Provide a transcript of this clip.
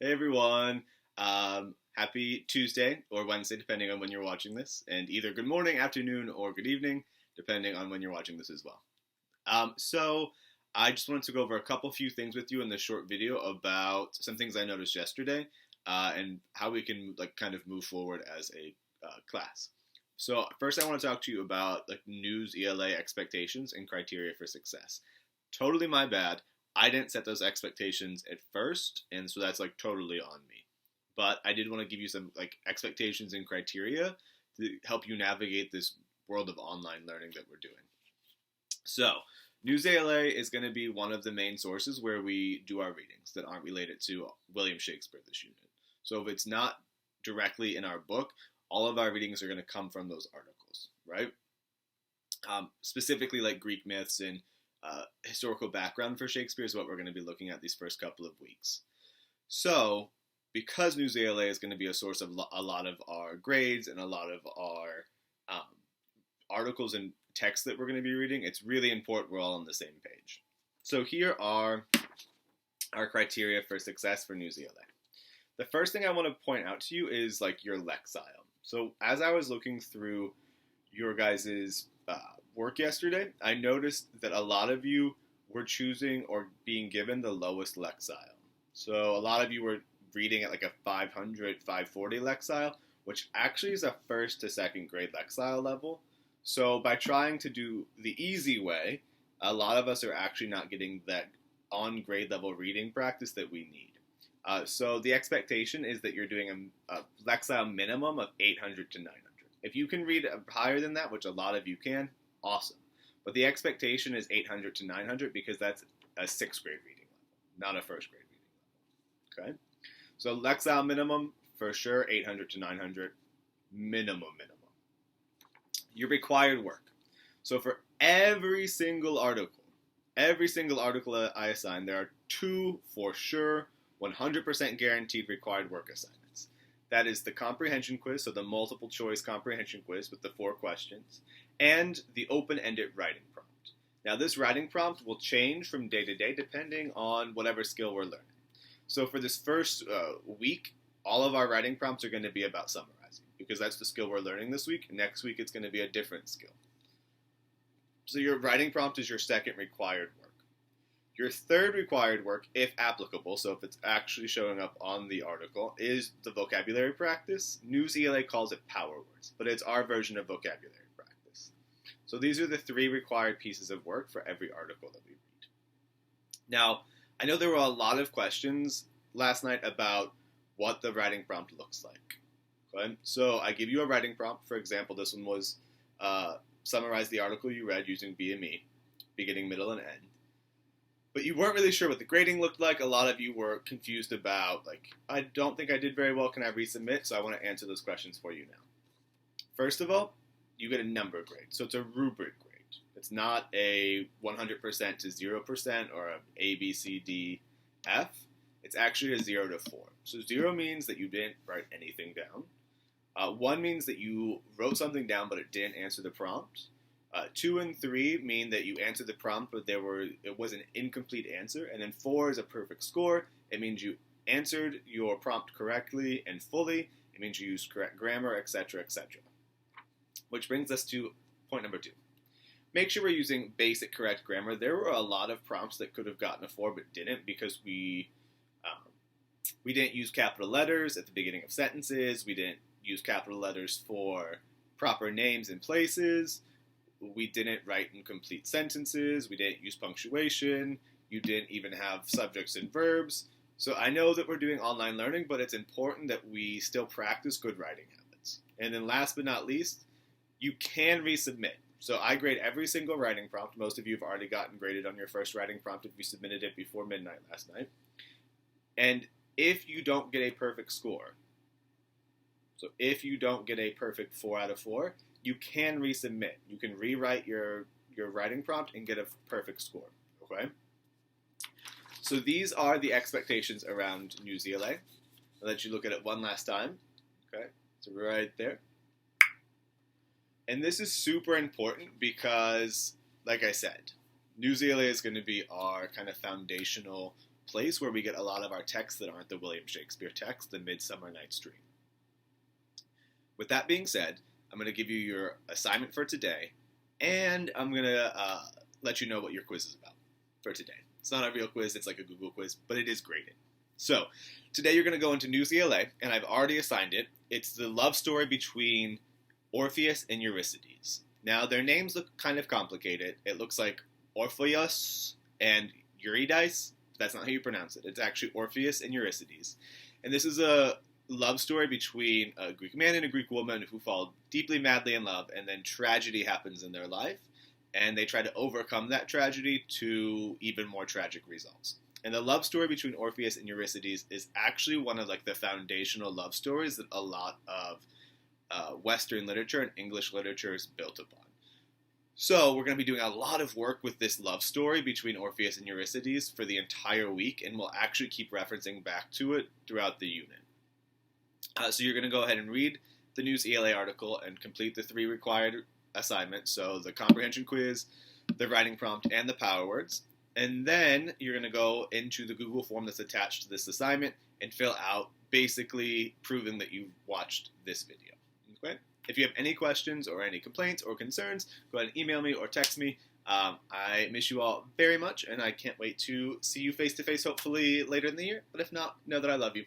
Hey everyone. Happy Tuesday or Wednesday, depending on when you're watching this, and either good morning, afternoon, or good evening, depending on when you're watching this as well. So I just wanted to go over a few things with you in this short video about some things I noticed yesterday, and how we can kind of move forward as a class. So first, I want to talk to you about NewsELA expectations and criteria for success. Totally my bad. I didn't set those expectations at first, and so that's totally on me. But I did want to give you some expectations and criteria to help you navigate this world of online learning that we're doing. So, NewsELA is going to be one of the main sources where we do our readings that aren't related to William Shakespeare this unit. So if it's not directly in our book, all of our readings are going to come from those articles, right? Specifically Greek myths and historical background for Shakespeare is what we're going to be looking at these first couple of weeks. So, because NewsELA is going to be a source of a lot of our grades and a lot of our articles and texts that we're going to be reading, it's really important we're all on the same page. So here are our criteria for success for NewsELA. The first thing I want to point out to you is your Lexile. So as I was looking through your guys' work yesterday, I noticed that a lot of you were choosing or being given the lowest Lexile. So a lot of you were reading at a 500, 540 Lexile, which actually is a first to second grade Lexile level. So by trying to do the easy way, a lot of us are actually not getting that on grade level reading practice that we need. So the expectation is that you're doing a Lexile minimum of 800 to 900. If you can read higher than that, which a lot of you can, awesome. But the expectation is 800 to 900 because that's a 6th grade reading level, not a 1st grade reading level. Okay? So Lexile minimum, for sure, 800 to 900, minimum. Your required work. So for every single article I assign, there are 2 for sure, 100% guaranteed required work assignments. That is the comprehension quiz, so the multiple choice comprehension quiz with the 4 questions, and the open-ended writing prompt. Now this writing prompt will change from day to day depending on whatever skill we're learning. So for this first week, all of our writing prompts are going to be about summarizing, because that's the skill we're learning this week. Next week it's going to be a different skill. So your writing prompt is your second required work. Your third required work, if applicable, so if it's actually showing up on the article, is the vocabulary practice. NewsELA calls it power words, but it's our version of vocabulary practice. So these are the 3 required pieces of work for every article that we read. Now, I know there were a lot of questions last night about what the writing prompt looks like. Okay? So I give you a writing prompt. For example, this one was summarize the article you read using BME, beginning, middle, and end. But you weren't really sure what the grading looked like. A lot of you were confused about, I don't think I did very well. Can I resubmit? So I want to answer those questions for you now. First of all, you get a number grade. So it's a rubric grade. It's not a 100% to 0% or a A, B, C, D, F. It's actually a 0 to 4. So 0 means that you didn't write anything down. 1 means that you wrote something down but it didn't answer the prompt. 2 and 3 mean that you answered the prompt but it was an incomplete answer. And then 4 is a perfect score. It means you answered your prompt correctly and fully. It means you used correct grammar, etc., etc. Which brings us to point number 2. Make sure we're using basic correct grammar. There were a lot of prompts that could have gotten a 4 but didn't because we didn't use capital letters at the beginning of sentences. We didn't use capital letters for proper names and places. We didn't write incomplete sentences. We didn't use punctuation. You didn't even have subjects and verbs. So I know that we're doing online learning, but it's important that we still practice good writing habits. And then last but not least, you can resubmit. So I grade every single writing prompt. Most of you have already gotten graded on your first writing prompt if you submitted it before midnight last night. And if you don't get a perfect score, so if you don't get a perfect 4 out of 4, you can resubmit. You can rewrite your writing prompt and get a perfect score, okay? So these are the expectations around NewsELA. I'll let you look at it one last time, okay? So right there. And this is super important because, like I said, NewsELA is going to be our kind of foundational place where we get a lot of our texts that aren't the William Shakespeare text, the Midsummer Night's Dream. With that being said, I'm going to give you your assignment for today, and I'm going to let you know what your quiz is about for today. It's not a real quiz, it's like a Google quiz, but it is graded. So, today you're going to go into NewsELA, and I've already assigned it. It's the love story between Orpheus and Eurydice. Now, their names look kind of complicated. It looks like Orpheus and Eurydice. That's not how you pronounce it. It's actually Orpheus and Eurydice. And this is a love story between a Greek man and a Greek woman who fall deeply, madly in love, and then tragedy happens in their life, and they try to overcome that tragedy to even more tragic results. And the love story between Orpheus and Eurydice is actually one of like the foundational love stories that a lot of Western literature and English literature is built upon. So we're going to be doing a lot of work with this love story between Orpheus and Eurydice for the entire week, and we'll actually keep referencing back to it throughout the unit. So you're going to go ahead and read the NewsELA article and complete the 3 required assignments, so the comprehension quiz, the writing prompt, and the power words. And then you're going to go into the Google form that's attached to this assignment and fill out basically proving that you've watched this video. Okay? If you have any questions or any complaints or concerns, go ahead and email me or text me. I miss you all very much, and I can't wait to see you face-to-face hopefully later in the year. But if not, know that I love you.